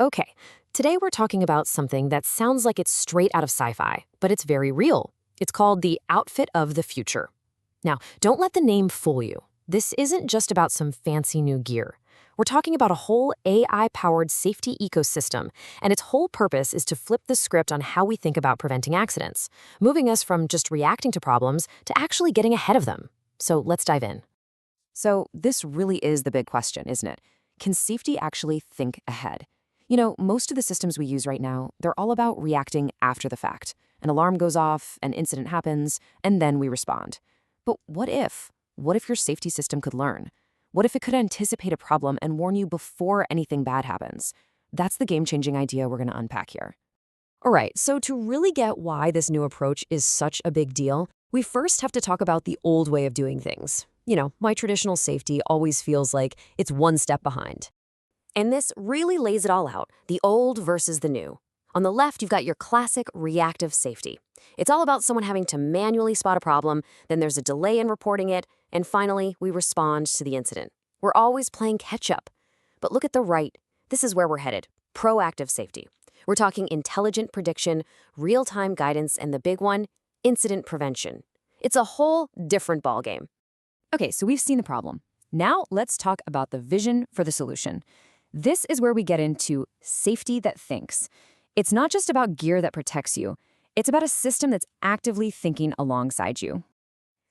Okay, today we're talking about something that sounds like it's straight out of sci-fi, but it's very real. It's called the outfit of the future. Now, don't let the name fool you. This isn't just about some fancy new gear. We're talking about a whole AI-powered safety ecosystem, and its whole purpose is to flip the script on how we think about preventing accidents, moving us from just reacting to problems to actually getting ahead of them. So let's dive in. So this really is the big question, isn't it? Can safety actually think ahead? Most of the systems we use right now, they're all about reacting after the fact. An alarm goes off, an incident happens, and then we respond. But what if? What if your safety system could learn? What if it could anticipate a problem and warn you before anything bad happens? That's the game-changing idea we're going to unpack here. All right, so to really get why this new approach is such a big deal, we first have to talk about the old way of doing things. My traditional safety always feels like it's one step behind. And this really lays it all out, the old versus the new. On the left, you've got your classic reactive safety. It's all about someone having to manually spot a problem, then there's a delay in reporting it, and finally, we respond to the incident. We're always playing catch-up. But look at the right. This is where we're headed, proactive safety. We're talking intelligent prediction, real-time guidance, and the big one, incident prevention. It's a whole different ballgame. Okay, so we've seen the problem. Now let's talk about the vision for the solution. This is where we get into safety that thinks. It's not just about gear that protects you. It's about a system that's actively thinking alongside you.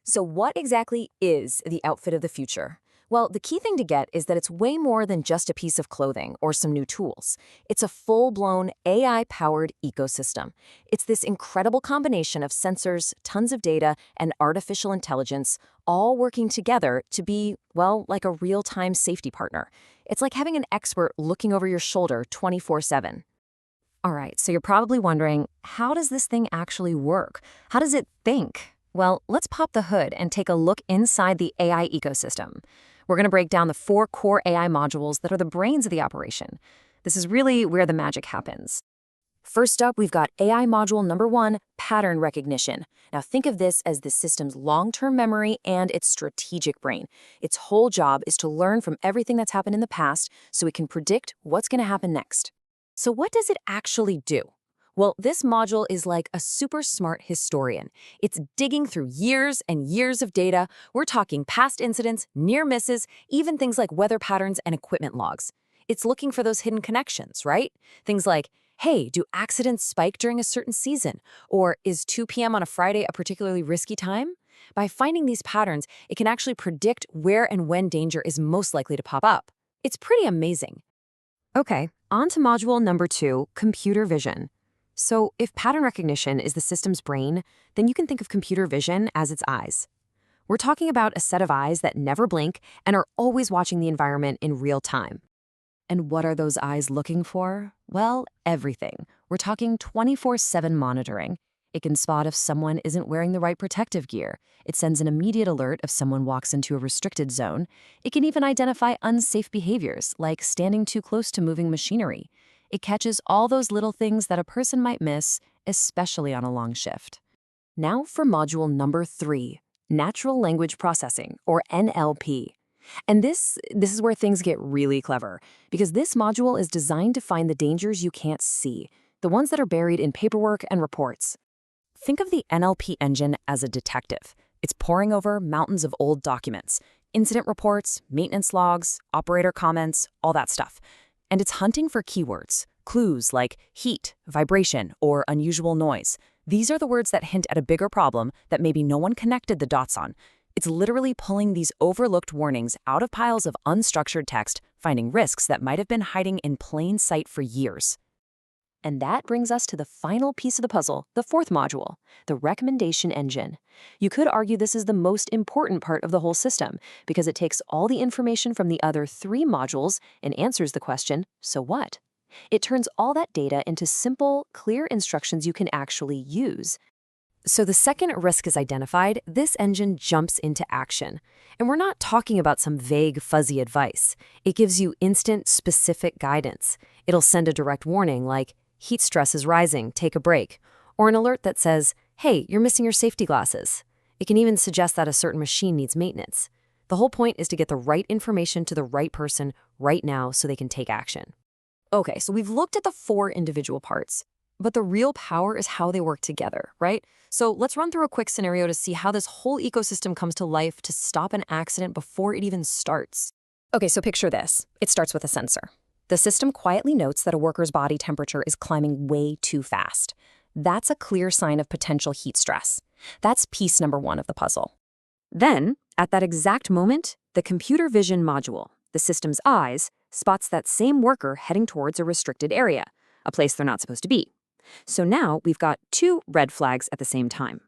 So what exactly is the outfit of the future? Well, the key thing to get is that it's way more than just a piece of clothing or some new tools. It's a full-blown AI-powered ecosystem. It's this incredible combination of sensors, tons of data, and artificial intelligence, all working together to be, well, like a real-time safety partner. It's like having an expert looking over your shoulder 24/7. All right, so you're probably wondering, how does this thing actually work? How does it think? Well, let's pop the hood and take a look inside the AI ecosystem. We're going to break down the 4 core AI modules that are the brains of the operation. This is really where the magic happens. First up, we've got AI module number 1, pattern recognition. Now think of this as the system's long-term memory and its strategic brain. Its whole job is to learn from everything that's happened in the past so it can predict what's going to happen next. So what does it actually do? Well, this module is like a super smart historian. It's digging through years and years of data. We're talking past incidents, near misses, even things like weather patterns and equipment logs. It's looking for those hidden connections, right? Things like, hey, do accidents spike during a certain season? Or is 2 p.m. on a Friday a particularly risky time? By finding these patterns, it can actually predict where and when danger is most likely to pop up. It's pretty amazing. Okay, on to module number 2, computer vision. So if pattern recognition is the system's brain, then you can think of computer vision as its eyes. We're talking about a set of eyes that never blink and are always watching the environment in real time. And what are those eyes looking for? Well, everything. We're talking 24/7 monitoring. It can spot if someone isn't wearing the right protective gear. It sends an immediate alert if someone walks into a restricted zone. It can even identify unsafe behaviors, like standing too close to moving machinery. It catches all those little things that a person might miss, especially on a long shift. Now for module number 3, natural language processing, or NLP. And this is where things get really clever, because this module is designed to find the dangers you can't see, the ones that are buried in paperwork and reports. Think of the NLP engine as a detective. It's poring over mountains of old documents, incident reports, maintenance logs, operator comments, all that stuff. And it's hunting for keywords, clues like heat, vibration, or unusual noise. These are the words that hint at a bigger problem that maybe no one connected the dots on. It's literally pulling these overlooked warnings out of piles of unstructured text, finding risks that might have been hiding in plain sight for years. And that brings us to the final piece of the puzzle, the 4th module, the recommendation engine. You could argue this is the most important part of the whole system because it takes all the information from the other 3 modules and answers the question, so what? It turns all that data into simple, clear instructions you can actually use. So the second risk is identified, this engine jumps into action. And we're not talking about some vague, fuzzy advice. It gives you instant, specific guidance. It'll send a direct warning like, heat stress is rising, take a break. Or an alert that says, hey, you're missing your safety glasses. It can even suggest that a certain machine needs maintenance. The whole point is to get the right information to the right person right now so they can take action. Okay, so we've looked at the four individual parts, but the real power is how they work together, right? So let's run through a quick scenario to see how this whole ecosystem comes to life to stop an accident before it even starts. Okay, so picture this. It starts with a sensor. The system quietly notes that a worker's body temperature is climbing way too fast. That's a clear sign of potential heat stress. That's piece number one of the puzzle. Then, at that exact moment, the computer vision module, the system's eyes, spots that same worker heading towards a restricted area, a place they're not supposed to be. So now we've got two red flags at the same time.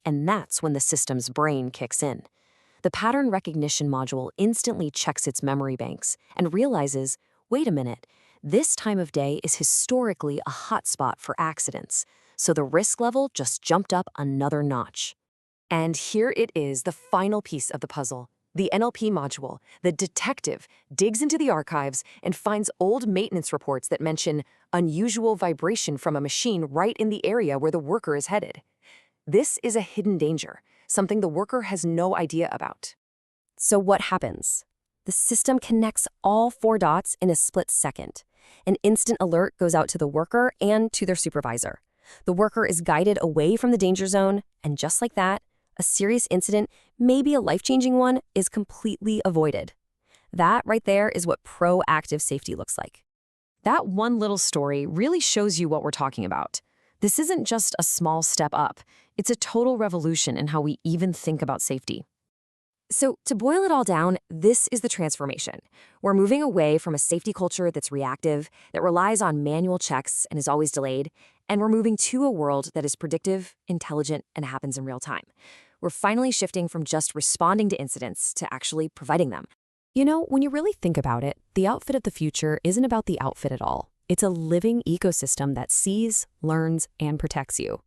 And that's when the system's brain kicks in. The pattern recognition module instantly checks its memory banks and realizes, wait a minute, this time of day is historically a hotspot for accidents, so the risk level just jumped up another notch. And here it is, the final piece of the puzzle. The NLP module, the detective, digs into the archives and finds old maintenance reports that mention unusual vibration from a machine right in the area where the worker is headed. This is a hidden danger, something the worker has no idea about. So what happens? The system connects all four dots in a split second. An instant alert goes out to the worker and to their supervisor. The worker is guided away from the danger zone, and just like that, a serious incident, maybe a life-changing one, is completely avoided. That right there is what proactive safety looks like. That one little story really shows you what we're talking about. This isn't just a small step up. It's a total revolution in how we even think about safety. So to boil it all down, this is the transformation. We're moving away from a safety culture that's reactive, that relies on manual checks and is always delayed, and we're moving to a world that is predictive, intelligent, and happens in real time. We're finally shifting from just responding to incidents to actually providing them. You know, when you really think about it, the outfit of the future isn't about the outfit at all. It's a living ecosystem that sees, learns, and protects you.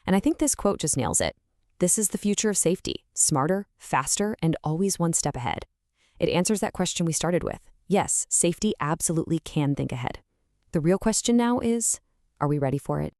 And I think this quote just nails it. This is the future of safety, smarter, faster, and always one step ahead. It answers that question we started with. Yes, safety absolutely can think ahead. The real question now is, are we ready for it?